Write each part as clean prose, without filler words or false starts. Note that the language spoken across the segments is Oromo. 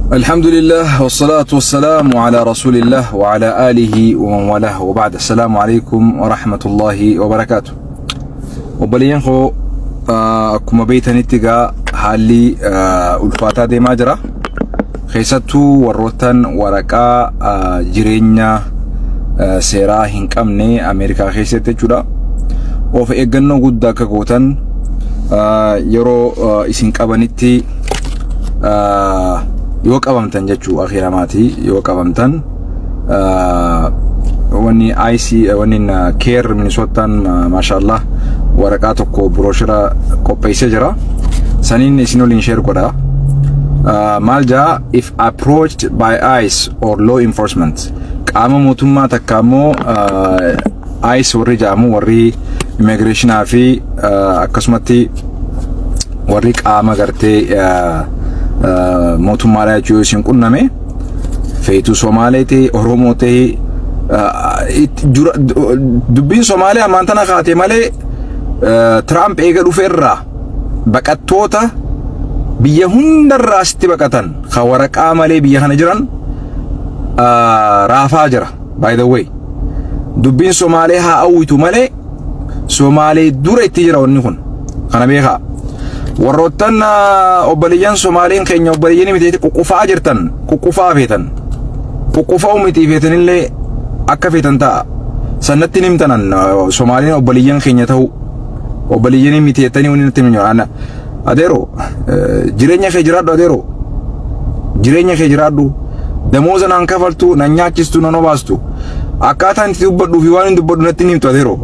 الحمد لله والصلاة والسلام على رسول الله وعلى آله ومن والاه وبعد. السلام عليكم ورحمة الله وبركاته. وبلين خو أكما بيتا نتيجا حالي الفاتا دي ماجرا خيستو وروتان ورقا جيرينيا سيرا هنكامني أمريكا خيستي جدا وفي إيغنو قد كاكوتان يرو إسين كابانيتي yoo qabamtan jechuu akhiramaati yoo qabamtan wani IC wani care Minnesotaan mashallah waraqaa tokko brochure qopheessee jira sanin isin waliin share godha maal jaa if approached by ICE or law enforcement qaama mootummaa takka immoo ICE warri jaamu warri immigration fi akkasumatti warri qaama gartee mootummaa jechuu isin qunname feetu Somaaleeti Oromooti dubbiin Somaalee amantana kaate malee Trump eega dhufeerra baqattoota biyya hundarraa sitti baqatan ka waraqaa malee biyya kana jiran raafaa jira. By the way dubbiin Somaalee haa awwitu malee Somaalee dura itti jira wanni kun kana beekaa. warroottan obboleeyyan Somaaliin keenya obboleeyyan miti ququfaa jirtan ququfaa feetan ququfaa miti feetanillee akka feetan ta'a sanatti nimtanan Somaaliin obboleeyyan keenya ta'u obboleeyyan miti feetanii wani natti minyoana adeero jireenya kee jiraadhu adeero jireenya kee jiraadhu damooza naan kafaltu nan nyaachistu nan obaastu akkaataan itti dubbadhu fi waan dubbadhu natti nimtu adeero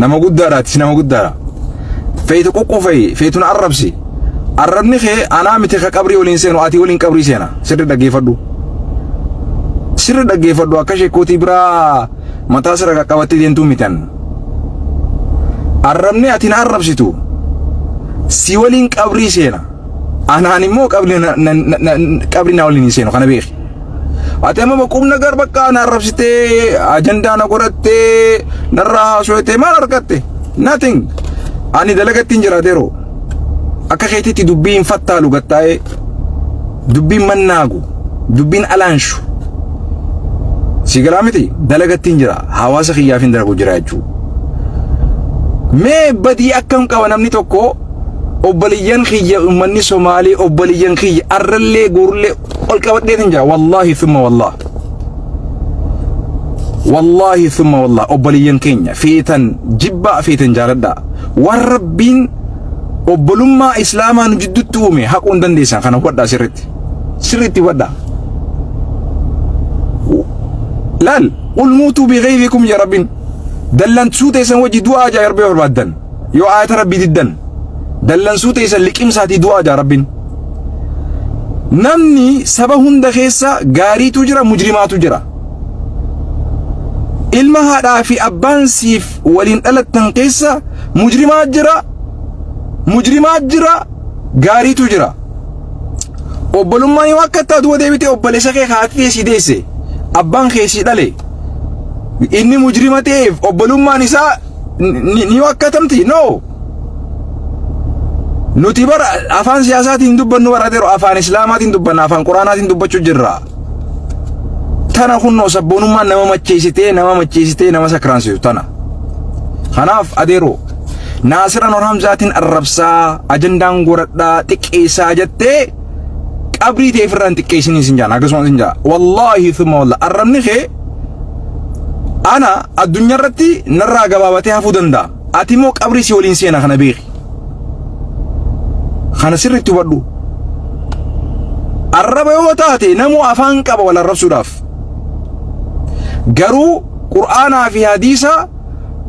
nama guddaadhaati nama guddaadha. فيتو قوقفي فيتو نعربسي عربني خي انا متي قبري ولين سينو اتي ولين قبري سينا سر دغي فدو اكشي كوتي برا متى سر قوتي دينتو ميتن عربني اتي نعربسيتو سي ولين قبري سينا انا اني مو قبرنا ولين سينو كان بيخ اتما بقوم نغر بقى نعربسيتي اجندا نغرتي نرا سويتي ما ركتي nothing. Ani dalagatin jira dero akka keetitti dubbiin fattaalu gattaa'e dubbiin mannaagu dubbiin alaanshu sigalamiti dalagatin jira hawaasa khiyyaafin dalagu jira jechuu mee badii akkam qaba namni tokko obboleeyyan khiyya ummanni Somaalii obboleeyyan khiyya arrallee guurlee ol qabadheetin jira wallahi thumma wallah obboleeyyan keenya feetan jibba feetan jaaladha warrabbiin obbolummaa islaamaan jidduutti uume haquun dandeessan kana wadhaa sirritti wadhaa laal qul muutuu bighayrikum ya rabbiin dallansuu teessan wajji du'aa jaa yarbee barbaaddan yoo aayata rabbii diddan dallansuu teessan liqimsaatii du'aa jaa rabbiin namni saba hunda keessa gaariitu jira mujrimaatu jira ilma haadhaa fi abbaan siif waliin dhalattan keessa mujrimaat jira gaariitu jira obbolummaa yoo akka taatu deebite obboleessa kee haatee si deesse abbaan kee si dhale inni mujrima ta'eef obbolummaan isaa ni wakkatamti no nuti bara afaan siyaasaatiin dubbannu barateero afaan islaamaatiin dubbanna afaan quraanaatiin dubbachuu jirra tana kunno sabboonummaan nama macheessitee nama sakraansitu tana kanaaf adeero Naasira Noor Hamzaatiin arrabsaa ajandaan goradhaa xiqqeessaa jettee qabrii ta'e firraan xiqqeessanii sin jaan akkasuma sin jaa wallahi thumma wallahi arrabni kee ana addunyaa irratti narraa gabaabatee hafuu danda'a ati immoo qabrii si waliin seena kana beeki kana sirriitti hubadhu arraba yoo taate namuu afaan qaba wal arrabsuudhaaf garuu qur'aanaa fi hadiisa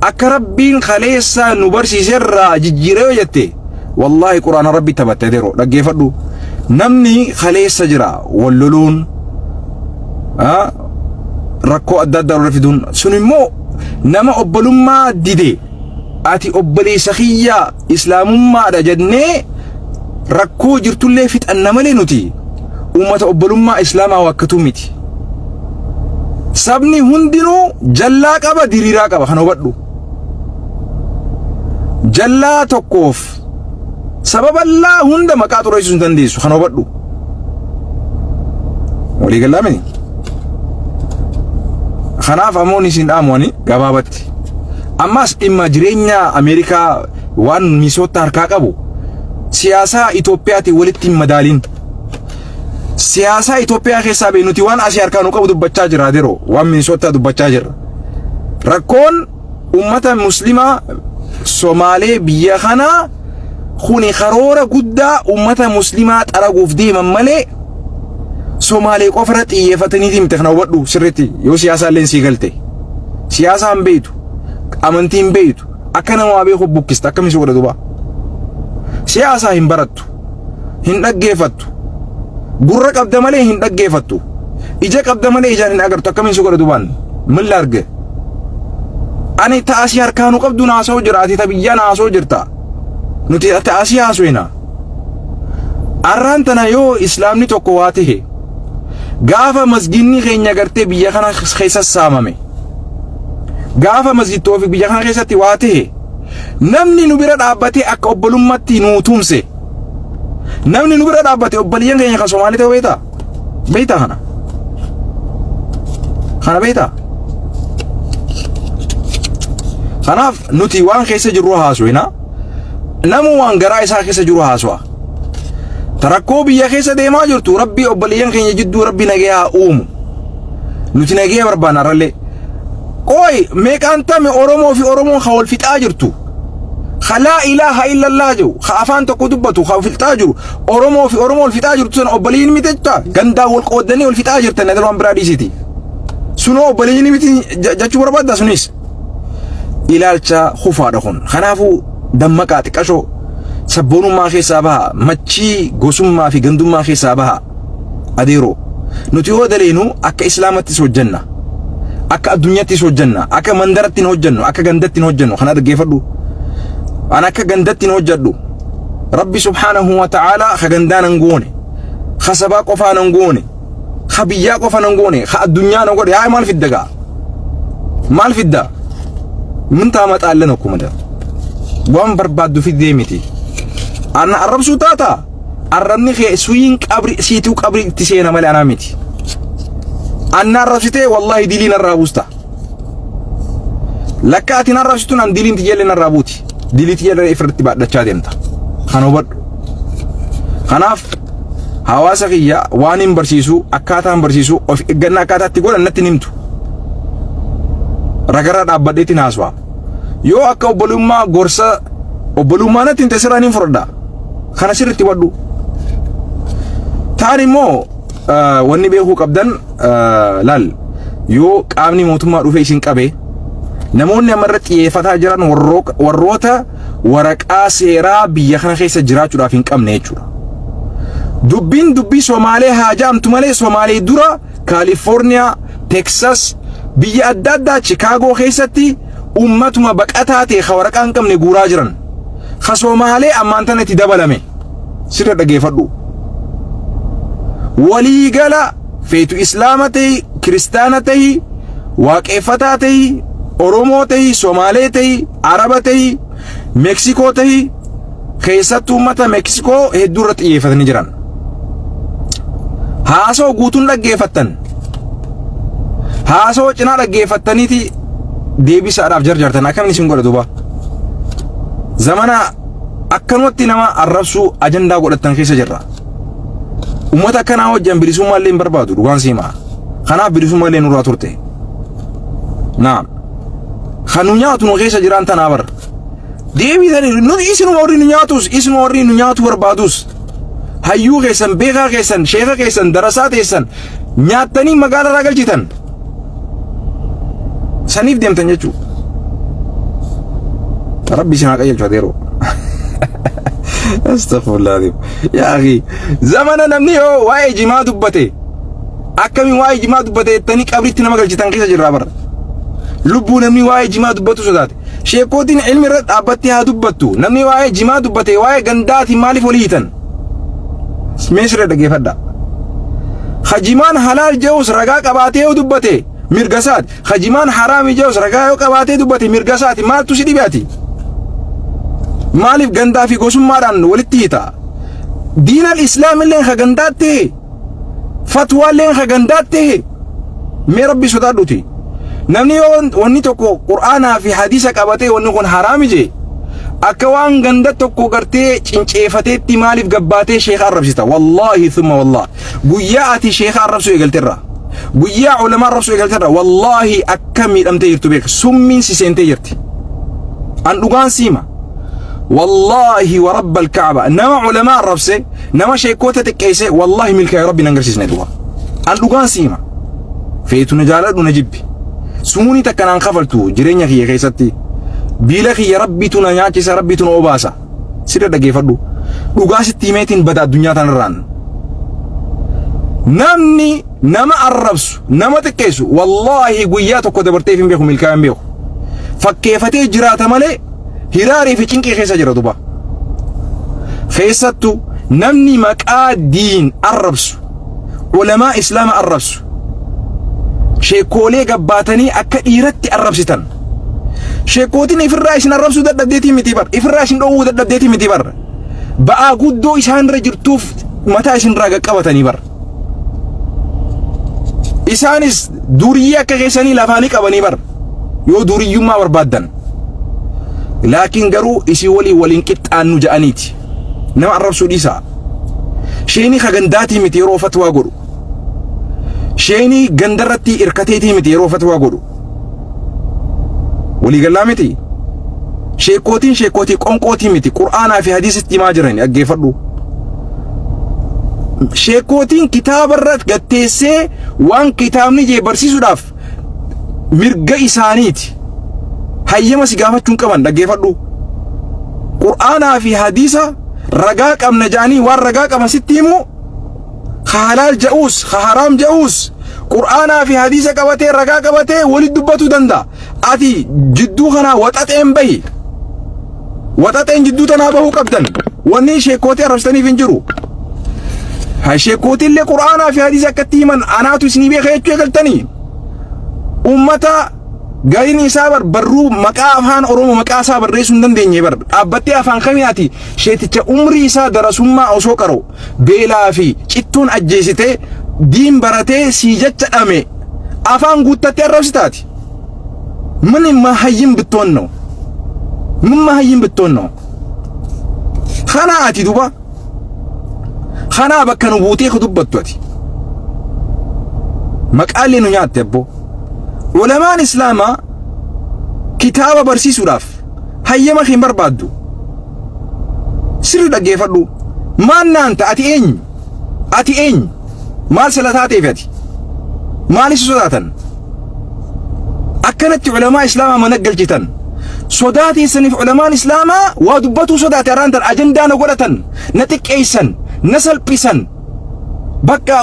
akka rabbiin khaleessa nu barsiiserraa jijjiiree jette wallahi qur'aana rabbi tabatte dero dhaggeeffadhu namni khaleessa jira walloluun rakkoo adda addaa irra fiduun sun immoo nama obbolummaa dide ati obboleessa kiyya islaamummaadha jennee rakkoo jirtullee fixanna malee nuti ummata obbolummaa islaamaa wakkatu miti sabni hundinuu jallaa qaba diriiraa qaba kan hubadhu jallaa tokkoof sababa Allah hunda maqaa xureessuu dandeessu kan hubadhu walii gallaamini kanaaf amoon isin dhaamwani gabaabatti ammas dhimma jireenya Ameerikaa waan misoota harkaa qabu siyaasa Itoophiyaati walitti madaaliin siyaasa Itoophiyaa keessaa beenuti waan asii harkaa nu qabu dubbachaa jira deroo waan misoota dubbachaa jira rakkoon ummata muslimaa Somaalee biyya kana khuni kharoora guddaa ummata muslimaa xaraguuf deeman malee Somaalee qofra xiyyeeffatanii miteekna wadhu sirriitti yoo siyaasa leen sii galte siyaasaan beeytu amantiin beeytu akka nama beeku bukkista akkamiin soo godha siyaasa hin barattu hin dhaggeeffattu gurra qabda malee hin dhaggeeffattu ija qabda malee ijaan hin agartu akkamiin soo godha dubaan milla arge ani taasii harkaanu qabdu naasoo jiraati tabiyyaa naasoo jirta nuti taasii haasweena arraan tana yoo islaamni tokko waa tahe gaafa masjidni keenya gartee biyya kana keessa saamame gaafa masjid Toofiq biyya kana keessatti waa tahe namni nu bira dhaabbatee akka obbolummaatti nu tumse namni nu bira dhaabbatee obboliyyan keenya kan Somaalee ta'u beeyta kana beeyta kanaaf nuti waan keessa jirru haasweena namu waan garaa isaa keessa jiru haaswa tarakkoo biyya keessa deemaa jirtu rabbi obboliyyan keenya jidduu rabbi nagaa uumu nuti nagaa barbaanna ralle qoy meeqaan tame Oromoo fi Oromoon khawal fixaa jirtu khala ilaha illa Allah jiru khaafaan tokko dubbatu khawal fixaa jiru Oromoo fi Oromoon fixaa jirtu san obboliyyin mitetta gandaa wal qoodanii wal fixaa jirtan nadalaan biraadhiisiti suno obboliyyin miti jachuu barbaadda sunis ilaalcha khufaadha kun kanaafuu dammaqaa xiqqashoo sabboonummaa keessaa baha machii gosummaa fi gandummaa keessaa baha adeeroo nuti yoo daleenu akka islaamattis hojjanna akka addunyaattis hojjanna akka mandarattiin hojjannu akka gandattiin hojjannu kana dhaggeeffadhu ana akka gandattiin hojjadhu rabbi subhaanahu wa ta'ala ka gandaanan goone ka sabaa qofaanan goone ka biyyaa qofaanan goone ka addunyaana godhe haa maal fiddagaa maal fidda min taama xaallan akkuma da waan barbaaddu fiddee miti ana arrabsuu taata arrabni kee suyin qabri siituu qabri itti seena malee anaa miti anna arrabsitee wallahi diliin arraabuusta lakka ati arrabsituun an diliin tiyyeelleen arraabuuti dilii tiyyeellee ifirratti baadhachaa deemta kan hubadhu kanaaf hawaasa kiyya waan hin barsiisu akkaataan barsiisu of eeggannaa akkaataatti godhan natti nimtu ragaraa dhaabbadheetiin haaswaa yoo akka obbolummaa gorsa obbolummaa natti hin tesiraan hin fudhadha kana sirriitti wadhu taan immoo wanni beekuu qabdan laal yoo qaamni mootummaa dhufee isin qabe namoonni amarratti xiyyeeffataa jiran warroota waraqaa seeraa biyya kana keessa jiraachuudhaaf hin qabne jechuudha dubbii Somaalee haajaamtu malee Somaalee dura Kaalifoorniyaa Teksas biyya adda addaa Chicaagoo keessatti ummatuma baqataa ta'e ka waraqaa hin qabne guuraa jiran ka Somaalee ammaan tanatti dabalame sirra dhageeffadhu waliigala feetu islaama ta'e kiristaana ta'e waaqeffataa ta'e Oromoo ta'e Somaalee ta'e Araba ta'e Meeksikoo ta'e keessattuu uummata Meeksikoo hedduu irratti xiyyeeffatanii jiran haasoo guutuun dhaggeeffattan haasoo cinaa dhaggeeffattaniiti deebisaadhaaf jarjartan akkamiin isin godha duuba zamana akkanumatti nama arrabsuu ajandaa godhattan keessa jirra ummata akkanaa wajjin bilisummaa illee hin barbaadu dhugaan siimaa kanaaf bilisummaa illee nurraa turte naam kanu nyaatu nu keessa jiraan tanaa bar deebitanii nuti isinuma warri nu nyaatus isinuma warri nu nyaatu barbaadus hayyuu keessan beekaa keessan sheeka keessan darasaa teessan nyaattanii magaalaa irraa galchitan saniif deemtan jechuu rabbi isin haa qajeelchu adeeroo astaghfirullah yaa akhi zamana namni yoo waa'ee jimaa dubbate akkamiin waa'ee jimaa dubbate jettanii qabritti nama galchitan keessa jirraa bara lubbuu namni waa'ee jimaa dubbatu sodaate sheekootiin ilmi irra dhaabbattee haa dubbattu namni waa'ee jimaa dubbate waa'ee gandaatiin maaliif olii hiitan meesirra dhageeffadha hajimaan halaal je'us ragaa qabaatee yoo dubbate mirgasaati hajimaan haraami je'us ragaa yoo qabaatee dubbate mirgasaati maaltu si dhibeeti maaliif gandaa fi gosummaadhaan walitti hiita diinal islaam illee ka gandaatti فتوى لين خغنداته مي ربي سودادوتي نمني وني توكو قرآن في حديثك أباتي ونكون حرامي جي أكوان غندا توكو غرتي چنچيفتي تمالف قباتي شيخ الربسيتا والله ثم والله قياءتي شيخ الربسو يقلترا قياء علماء الربسو يقلترا والله أكمل أمتي يرتو بيك سمين سيسينتي يرتي أن لغان سيما والله ورب الكعبة نما علماء الربسي نما شيكوتة تكيسي والله ملك يا ربي ننقرسيس ندوا أن لغان سيما فيتو نجالة ونجبي سموني تكنان خفلتو جرينيا خيه خيستي بيلا خيه ربي تنانياتي ربي تنوباسا سيرا دقي فردو لغاس التيميتين بدا الدنيا تنران نمني نما الربس نما تكيسو والله قوياتو دبرتي فين بيخو ملكاين بيخو فكيفتي جرات مالي هراري في چنكي خيسا جرا دوبا خيستو نمني مكا دين الربس علماء إسلام الربس شيكولي قباتني أكا إيرتي الربستان شيكوتين إفراشن الربسو دادبديتي متبر إفراشن أو دادبديتي متبر بقى قدو إسان رجرتوف متاشن راقا قبتني بر إسانس دوريا كغيساني لفاني قبني بر يو دوريو ما بربادن لكن قرو إسي ولي ولنكت أنو جانيتي نوع الربسو ديسا شيني خغنداتي متيرو فتوى قرو شيني غندرتي إركتيتي متيرو فتوى قرو ولي قلامتي شيكوتي قنقوتي متي قرآن في حديث استماجرين أجي فردو شيكوتين كتاب الرد قتيسي وان كتاب نجي برسيسو داف مرقا إسانيتي هيما سيقافة چونكمان أجي فردو قرآن في حديث رقاق أم نجاني وان رقاق أم ستيمو خحلال جاوس خحرام جاوس قرآن في حديث قبته رقا قبته ولد دبتو دندا أتي جدو خنا وطأتين بي وطأتين جدو تنابه قبدن واني شيكوتي رفتني فنجرو هاي شيكوتي اللي قرآن في حديث كتيمن أناتو سنبي خيطو يقلتني أمتا قاين يسابر برو مكا أفان أرومو مكا سابر ريسون دن ديني بر أبتي أفان خمياتي شيتي عمري سا درسوما أو سوكرو بيلا في چتون أجيسيتي دين براتي سيجت أمي أفان قوتتي الرسطاتي من ما هيم بتونو من ما هيم بتونو خنا آتي دوبا خنا بكنو بوتي خدوب بتواتي مكالي نيات تبو علماء الإسلام كتاب برسي سراف هيما خيم بربادو سر دقي فردو ما نانت أتي إن مال سلطاتي فاتي مالي سوداتا أكنت علماء الإسلام منقل جتن صداتي سنف علماء الإسلام ودبتو صداتي رانتر أجندا نقولتن نتك أيسن نسل بيسن بكا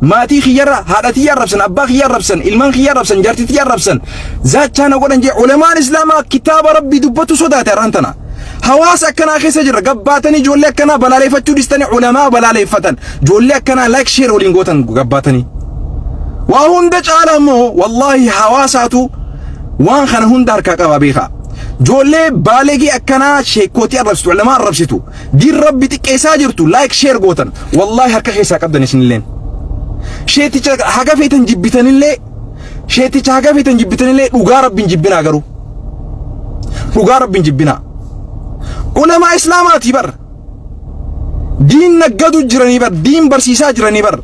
ماتي خيارة هادتي يربسن أبا خياربسن إلمان خياربسن جارتي يربسن ذات كان قولن جي علماء الإسلام كتاب ربي دبتو صداتي رانتنا حواس أكنا أخي سجر قباتني جولي أكنا بلالي فتو ديستاني علماء بلالي فتن جولي أكنا لايك شير ولنقوتن قباتني وهندج عالمو والله حواساتو وان خان هندار كاكا بيخا جولي بالغي أكنا شيكوتي الربستو علماء الربستو دي ربي تكي ساجرتو لايك شير قوتن والله هركا خيسا قبدني سنلين شيتي حاجة فيتن جبتن اللي شيتي حاجة فيتن جبتن اللي وقارب بن جبنا قرو وقارب بن جبنا علماء إسلاماتي بر دين نقدو جراني بر دين برسيسا جراني بر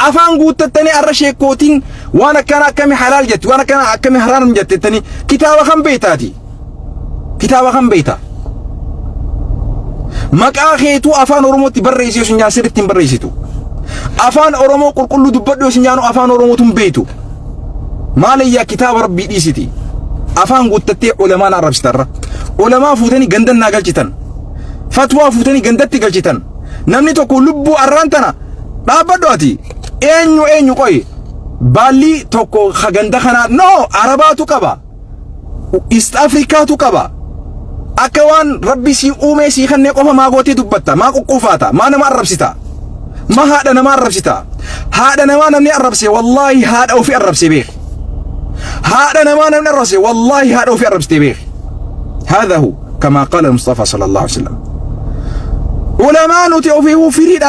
أفان قوت التاني أرشي كوتين وانا كان أكمي حلال جت وانا كان أكمي حرام جت التاني كتابة خم بيتاتي كتابة خم بيتا مكا خيتو أفان أرمو تبريسيو سنجان سيرت تبريسيتو أفان أرمو قل كل دبادو سنجانو أفان أرمو تنبيتو ما لي كتاب ربي ديسيتي أفان قوت التي علماء العرب ستر علماء فوتني غندن ناقل جتن فتوى فوتني غندتي قل جتن نمني توكو لبو أرانتنا دابدواتي أينو قوي بالي توكو خغندا خنا نو عرباتو كبا إست أفريكا تو كبا أكوان ربي سي أومي سي خني قوفا ما قوتي دبتا ما قوفاتا ما نما الربستا ما هذا نما الربستا هذا نما نمني الربسي والله هذا أو في الربسي بيخ هذا نما نمني الربسي والله هذا أو في الربسي بيخ هذا هو كما قال المصطفى صلى الله عليه وسلم علماء نتي أوفيه فريد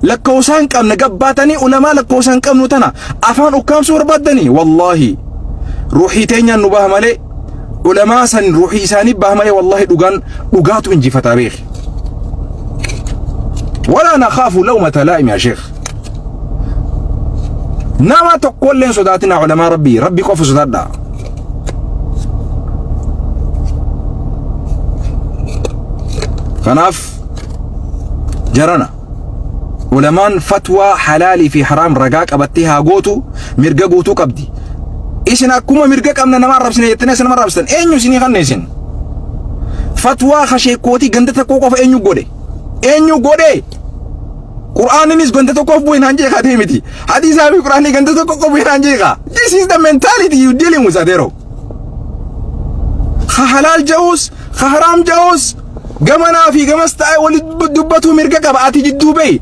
لكوسان كم نجباتني علماء لكوسان كم نتنا أفان أكام سور بدني والله روحي تينيا نباه ملي علماء سن روحي ساني باه ملي والله دوغاتو انجي فتابيخ ولا نخاف لومة لائم يا شيخ نما تقول لين صداتنا علماء ربي قف صداتنا خناف جرنا علماء فتوى حلالي في حرام رقاق أبتها قوتو مرقا قوتو قبدي إيسنا كوما مرقا قمنا نما ربسنا يتنسنا ما ربسنا أينيو سيني خنسين فتوى خشي قوتي قندتا قوقف أينيو قودي قرآن نيس قندتا قوقف بوين هنجي خاتيمتي حديث أبي قرآن قندتا قوقف بوين هنجي خا This is the mentality you dealing with adero خحلال جوز خحرام جوز قمنا في قمستاي ولد دبتو مرقا قبعاتي جدو بي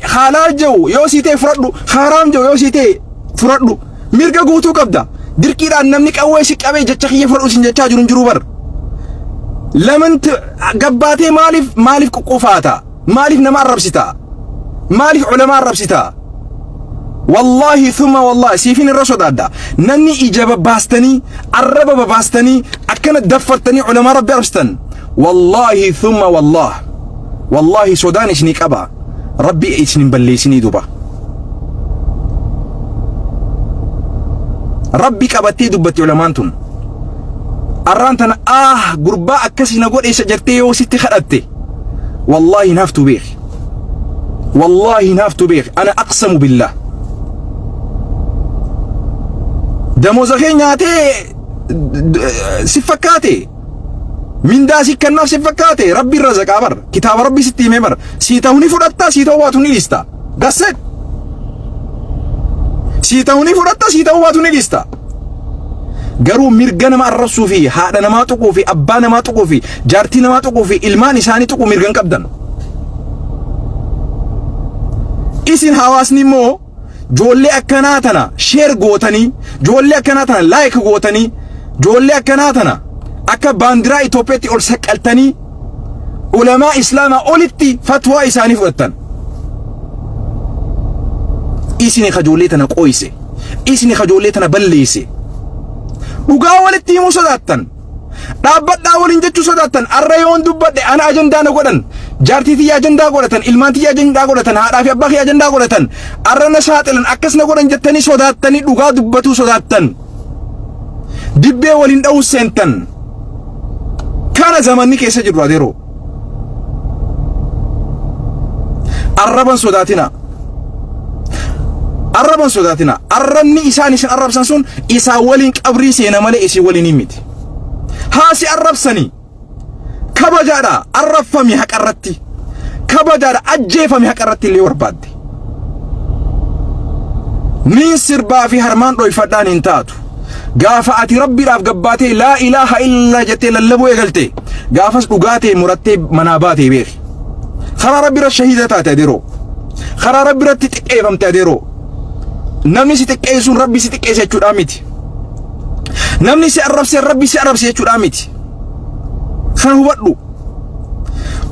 خالال جو يوسيتي فردو خارام جو يوسيتي فردو مرقا قوتو قبدا دركيرا نمنك أويسك أبي جتشخي فرقو سنجتشا جرون جروبر لمن قباتي مالف قوفاتا مالف نمار ربستا مالف علماء ربستا والله ثم والله سيفين الرسول دادا نني إجابة باستني الربا باستني أكنت دفتني علماء ربي ربستن والله ثم والله سودان إسنيك أبا ربي إسنين بليسني دوبا ربي كبتي دوبتي علمانتون أرانتنا قرباء أكسي نقول إيسا جرتي وستي خلقتي والله نافتو بيخ والله نافتو بيخ أنا أقسم بالله دموزخي نياتي سفكاتي من داسي كناف سفكاتي ربي الرزق عبر كتاب ربي ستي مبر سيتاوني فرطا سيتاواتوني لستا قصد سيتاوني فرطا سيتاواتوني لستا قروا مرقنا ما الرسو فيه هذا ما تقو في أبانا ما تقو في جارتنا ما تقو في إلماني ساني تقو مرقن قبدا إسن حواسني مو جولي أكناتنا شير قوتني جولي أكناتنا لايك قوتني جولي أكناتنا أكا باندرا إتوبيتي أول سكالتني علماء إسلام أولتي فتوى إساني فؤتن إسني خجوليتنا قويسي إسني خجوليتنا بليسي وقاولتي مو صداتن دابت داولين جتشو صداتن الرأيون دبت أنا أجندا نقولن جارتي تي أجندا قولتن إلمانتي أجندا قولتن هذا في أباخي أجندا قولتن الرنا ساتلن أكس نقولن جتني صداتني وقا دبتو صداتن دبي ولين أو سنتن كان زماني كيسا جروا ديرو الربن صداتنا الرني إساني سن الرب سنسون إسا ولين قبري سينا مالي إسي ولين يميت هاسي الرب سني كبجارا الرب فمي حق الرتي كبجارا أجي فمي حق الرتي اللي وربادي من سربا في هرمان روي فدان انتاتو قافأتي ربي راف قباتي لا إله إلا جتي للبو يقلتي قافس أقاتي مرتب مناباتي بيخ خرا ربي را الشهيدة تاديرو خرا ربي را تتقيفم تاديرو نمني ستقيسون ربي ستقيس يجود آميتي نمني سأرب ربي سأرب يجود آميتي خان هو بدلو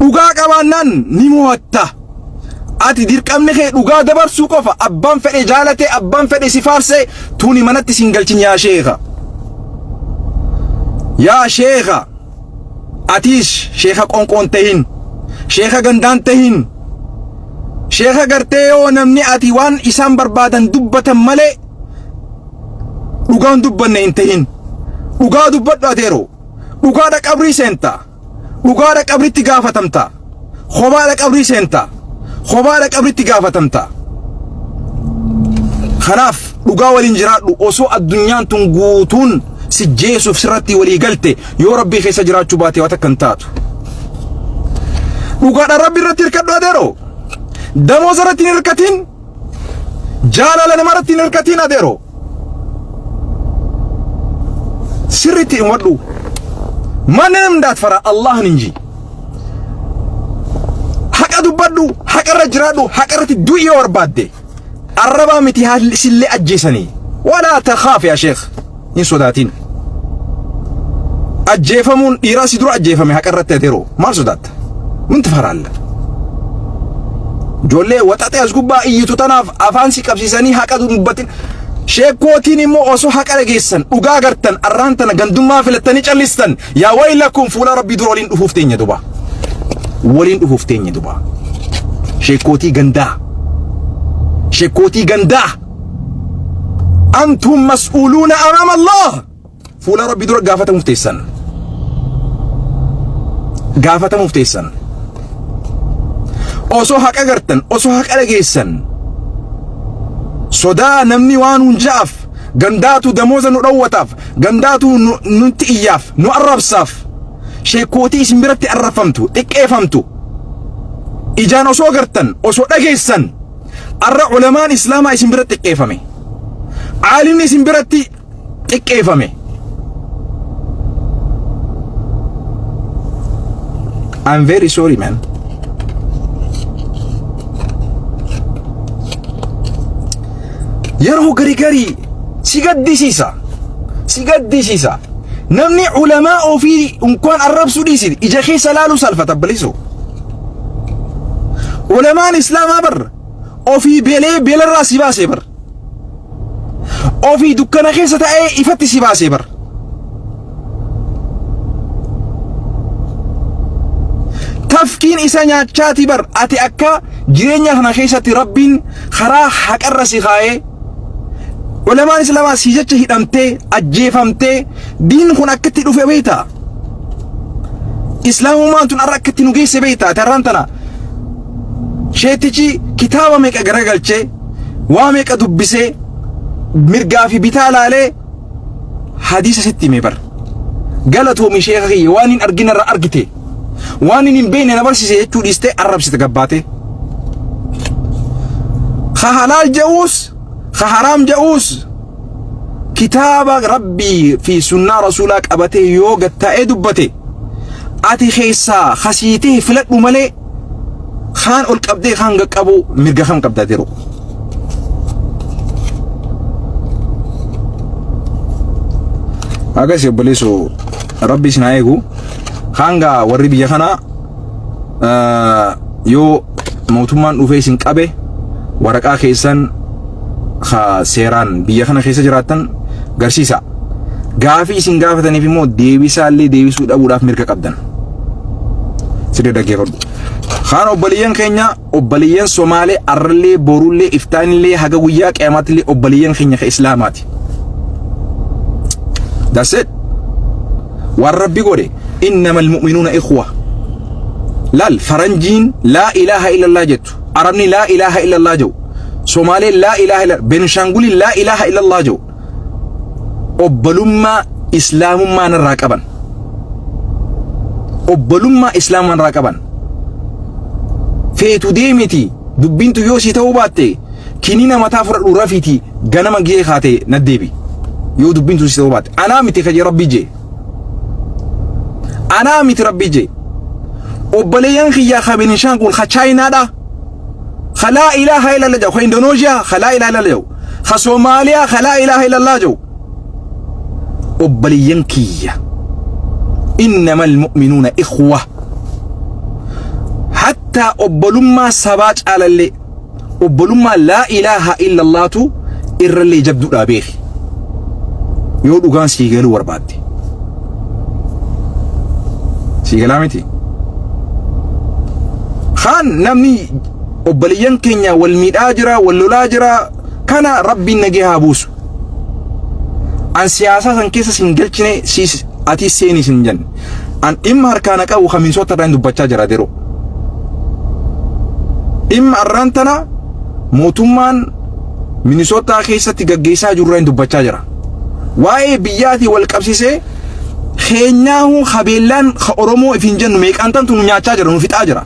أقاك أبانان نموتا ati dirqamne kee dhugaa dabarsuu qofa abbaan fedhe jaalate abbaan fedhe sifaarse tuni manatti singalchin yaa sheekha atiis sheekha qonqoon tahin sheekha gandaan tahin sheekha gartee yoo namni ati waan isaan barbaadan dubbatan malee dhugaan dubbanne hin tahin dhugaa dubbadhu adeero dhugaadha qabrii seenta dhugaadha qabritti gaafatamta khobaadha qabrii seenta خوبارة قبرتي قافتمتا خلاف لقا والانجراد وصو الدنيا تنقوتون سجيسو في سرتي ولي قلتي يو ربي خي سجرات شباتي وتكنتاتو لقا ربي رتي ركدو اديرو دمو زرتي نركتين جالا لنمرتي نركتين اديرو سرتي ودو ما نمدات فرا الله ننجي دبدو حقر جرادو حقرت دوي وربادي الربا متي هال سلي أجيسني ولا تخاف يا شيخ إن صداتين أجيفمون إيراسي درو أجيفمي حقرت تديرو ما صدات من تفر الله جولي وطاطي أزقوبا إيتو تناف أفانسي كبسيساني حقا دنبتين شيكوتين إمو أسو حقا لغيسان أغاغرتن أرانتن غندوما فلتاني چلستن يا ويلكم فولا ربي دور ولين أفوفتين يدوبا ولين أفوفتين يدوبا شيكوتي غندا شيكوتي غندا أنتم مسؤولون أمام الله فولا ربي دور غافة مفتيسان غافة مفتيسان أوسو حق أغرتن أوسو حق ألغيسن صدا نمني وانون جاف غنداتو دموزا نروتاف غنداتو ننتئياف نعرب صاف شيكوتي سنبرت أرفمتو إكيفمتو إجان أوسو أغرتن أوسو ألغيسن أرى علماء إسلاما سنبرت إكيفمي عالمني سنبرت إكيفمي I'm very sorry man يرهو غريغري سيغديسيسا نمني علماء في انكوان الرب سوديسي اجا خي سلالو سالفه تبليسو علماء الاسلام بر او في بيل الراس باسي بر او في دكان خيسه اي يفتسي باسي بر تفكين إسانيا تشاتي بر أتي أكا جرينيا هنا خيسة ربين خرا حق الرسي خاي علماء الإسلام سيجت هدمتي أجيفمتي دين خنا كتلو في بيتا إسلام ما أنتن أراك نجيس بيتا ترانتنا شيتيجي كتابة ميك أجرجلتشي واميك أدبسي مرجع في بيتا لالي حديث ستي مبر قالت هو مشيخي وانين أرجينا أرجتي وانين بين أنا برسي سيجتو ليستي عرب ستقباتي خهلال جوس خحرام جوس كتاب ربي في سنة رسولك أبته يوغ التأيد بته أتي خيسا خسيته فلت مملي خان القبدي خان قبو مرقا خان قبدا ديرو أغاس يبليسو ربي سنايقو خانغا وربي يخنا يو موتمان وفيسن قبه ورقا خيسان خا سيران بيخنا خيسا جراتن غرسيسا غافي سين غافتني في مو ديبيسا اللي ديبيسو ابو داف ميركا قبدن سيدي دغيفو خان اوبليان كينيا اوبليان سومالي ارلي بورولي افتان لي حاجه ويا قيامات لي اوبليان كينيا اسلاماتي That's it والربي قولي إنما المؤمنون إخوة لا الفرنجين لا إله إلا الله جت عربني لا إله إلا الله جو سومالي لا إله إلا بنشانغولي لا إله إلا الله جو أبلوما إسلام ما نراكبان أبلوما إسلام ما نراكبان فيتو ديمتي دبينتو يوسي توباتي كنينا متافر رفيتي غنما جي خاتي نديبي يو دبينتو يوسي توباتي أنا متي خجي ربي جي أنا متي ربي جي أبليان خيا خبنشانغول خشاينا دا خلا إله إلا الله جو خا إندونيسيا خلا إله إلا الله جو خا صوماليا خلا إله إلا الله جو أبليان كيا إنما المؤمنون إخوة حتى أبلوما سباج على اللي أبلوما لا إله إلا الله تو إر اللي جبدو لابيخ يودو كان سيغلو وربادي سيغلامتي خان نمني أبليان كينيا والميداجرة واللولاجرة كان ربي نجيها بوسو عن سياسة كيسا سنجلتني سيس أتي سيني سنجن عن إما هركانك أو خمين صوتا راندو بچا ديرو إما أرانتنا موتومان مينيسوتا كيسا تيغاقيسا جراندو بچا جرا واي بياتي والقبسيسي خيناهو خبيلان خأرومو إفنجن ميك أنتان تنو نياچا جرا نفت آجرا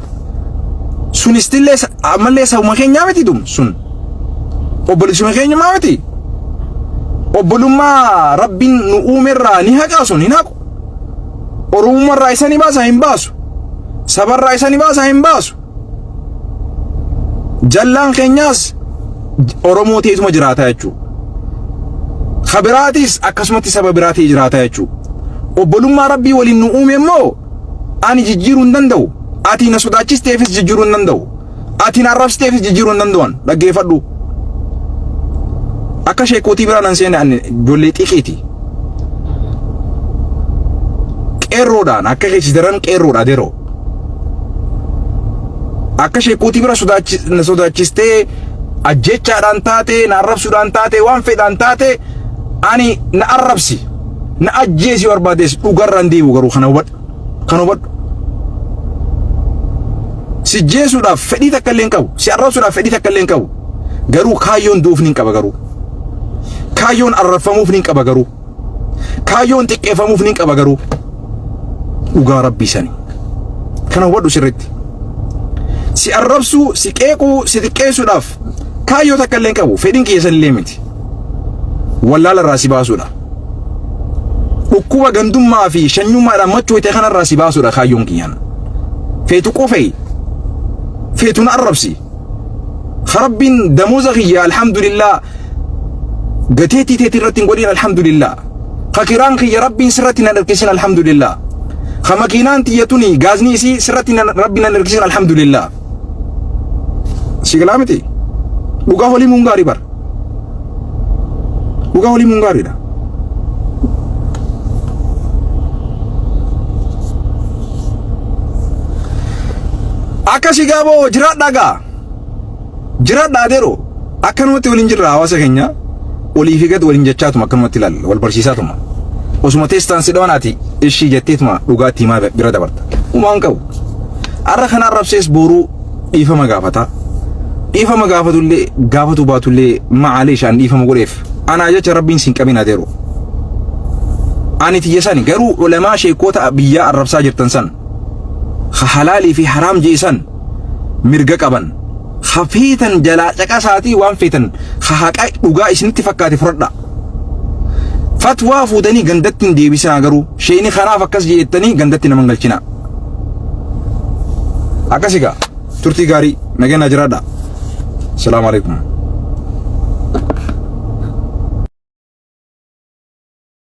سن استلس عمل سو ما خينيا متي دوم سن أبلي سو ما خينيا ما متي أبلوما ربي نؤمر نهاك أسون نهاك أروم الرئيساني باسا هم باسو سبر الرئيساني باسا هم باسو جلان خينياس أرومو تيتو مجراتا يجو خبراتيس أكسمتي سببراتي إجراتا يجو أبلوما ربي ولي نؤمر مو أني جيجيرون دندو أتي نسوداتشيس تيفيس جيجيرون دندو atiin arrabsteef jijjiiruu hin danda'an dhaggeeffadhu akka sheekootii biraan an seenan ijoollee xiqiiti qeerroodhaan akka keessidaran qeerroodha deroo akka sheekootii bira sodaachistee ajjechaadhaan taate na arrabsuudhaan taate waan fedhaan taate ani na arrabsi na ajjeesi barbaades dhugarraan deebi'u garuu kana hubadhu si jeesuudhaaf fedhii takka illee hin qabu si arrabsuudhaaf fedhii takka illee hin qabu garuu kaayyoon duufni hin qaba garuu kaayyoon arrabfamuuf ni qaba garuu kaayyoon xiqqeeffamuuf ni qaba garuu dhugaa rabbii sani kana hubadhu sirriitti si arrabsuu si qeequu si xiqqeessuudhaaf kaayyoo takka illee hin qabu fedhiin keessan illee miti wallaala irraa si baasuudha dhukkuba gandummaa fi shanyummaadhaan machuu ta'e kanarraa si baasuudha kaayyoon kiyyaan feetu qofee feetu na arrabsi rabbiin damuuza kiyya alhamdulillah gateetii teetii irratti hin godhin alhamdulillah kakiraan kiyya rabbiin sirratti na dharkisin alhamdulillah kamakiinaan tiyyatuni gaazni isii sirratti rabbiin na dharkisin alhamdulillah sigilaa miti dhugaa holii mungaarii bar dhugaa holii mungaariidha akkasi gaaboo jiraadhaa adeeroo akkanumatti waliin jirra hawaasa keenya olii fi gad waliin jechaatuma akkanumatti ilaalla wal barsiisaatuma osuma teestaan si dhawanaati ishii jetteetuma dhugaatti himaa bira dabarta umaan qabu arra kana arrabsees booruu dhiifama gaafata dhiifama gaafatullee gaafatu baatullee macaalee ishaan dhiifama godheef anaa jecha rabbiin siin qabin adeeroo ani tiyyasani garuu ulamaa sheekota biyyaa arrabsaa jirtan san halaalii fi haraam jeesan mirga qaban khafeetan jalaa caqasaatii waan feetan haqa dhugaa isinitti fakkaate fudhadha fatwaa fuudhanii gandatti hin deebisaa garuu sheeni kanaaf akkas jeettanii gandatti nama galchina akkasigaa turtii gaarii nageenya jiraadha. Assalamu alaikum.